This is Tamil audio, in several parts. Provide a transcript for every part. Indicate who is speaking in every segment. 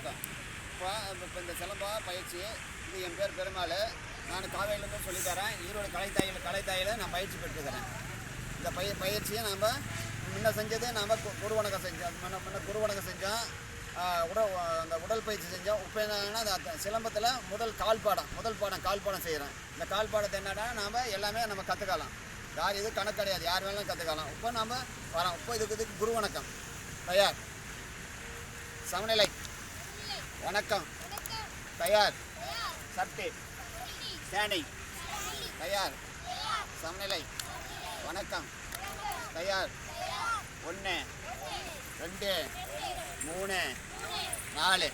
Speaker 1: வணக்கம். இப்போ இந்த சிலம்பம் பயிற்சி இது என் பேர் பெருமாள். நான் காவேரிலேருந்து சொல்லித்தரேன். ஈரோடு கலைத்தாயில் நான் பயிற்சி பெற்றுக்கிறேன். இந்த பயிற்சியை நாம் முன்ன செஞ்சது நாம் குருவணக்கம் செஞ்சோம். முன்ன குருவணக்கம் செஞ்சோம், அந்த உடல் பயிற்சி செஞ்சோம். இப்போ என்னன்னா அந்த சிலம்பத்தில் முதல் கால்பாடம் செய்கிறேன். இந்த கால்பாடத்தை என்னன்னா நாம் எல்லாமே நம்ம கற்றுக்கலாம். யார் இது கணக்கு கிடையாது, யார் வேணாலும் கற்றுக்கலாம். இப்போ நாம் வரோம். இப்போ இதுக்கு குருவணக்கம் தயார், சமநிலை, வணக்கம் தயார், சட்டை ஸ்டாண்டிங் தயார், சமநிலை, வணக்கம் தயார். 1 2 3 4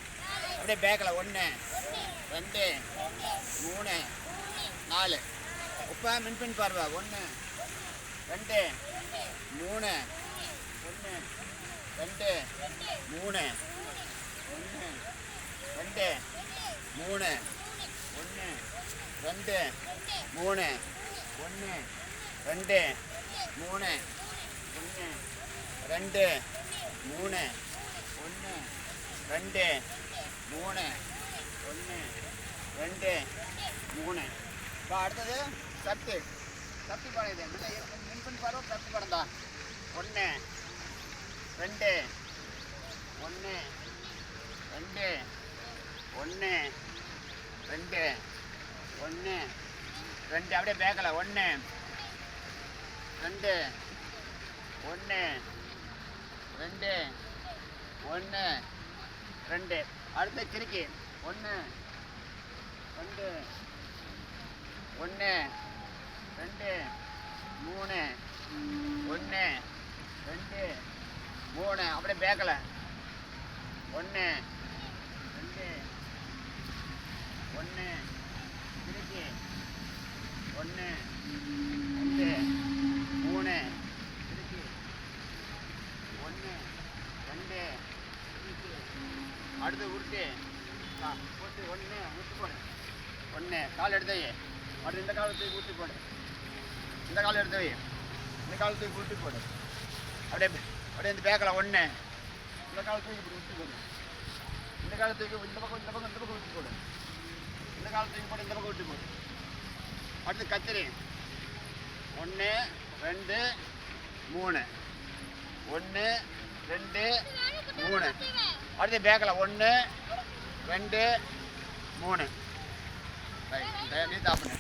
Speaker 1: அப்படியே பேக்கில் 1 2 3 4. இப்போ மின்பின் பார்வை 1 2 3 1 2 3 1 2 3 1 2 3 1 2 3 1 2 3 1 2 3 1 2 3. இப்போ அடுத்தது சக்தி பாடம். இது மின்பன் பாடம் சக்தி பாடம் தான். 1 2 1 2 1 2 1 2 அப்படியே பேக்கல 1 2 1 2 1 2. அடுத்து கிறுக்கி 1 2 1 2 3 1 2 3 அப்படியே பேக்கல 1 2 1 கிறுக்கி 1 2 3 கிறுக்கி 1 2 கிறுக்கி. அடுத்து உருட்டு போட்டு 1 ஊற்றி போடு. 1 கால் எடுத்து வை. அடுத்து இந்த காலை தூக்கி ஊற்றி போடு. இந்த காலை எடுத்து வை. இந்த காலை தூக்கி ஊற்றி போடு. அப்படியே இந்த பேக்கில் 1 இந்த காலை தூக்கி இப்படி ஊற்றி போடு. இந்த காலை தூக்கி இந்த பக்கம் ஊற்றி போடு. இந்த காலை தூக்கி போட்டு இந்த பக்கம் ஊற்றி போடு. அடுத்து கத்திரி 1 2 3 1 2 3. அடுத்து பேக்கில் 1 2 3. நீ தாப்புன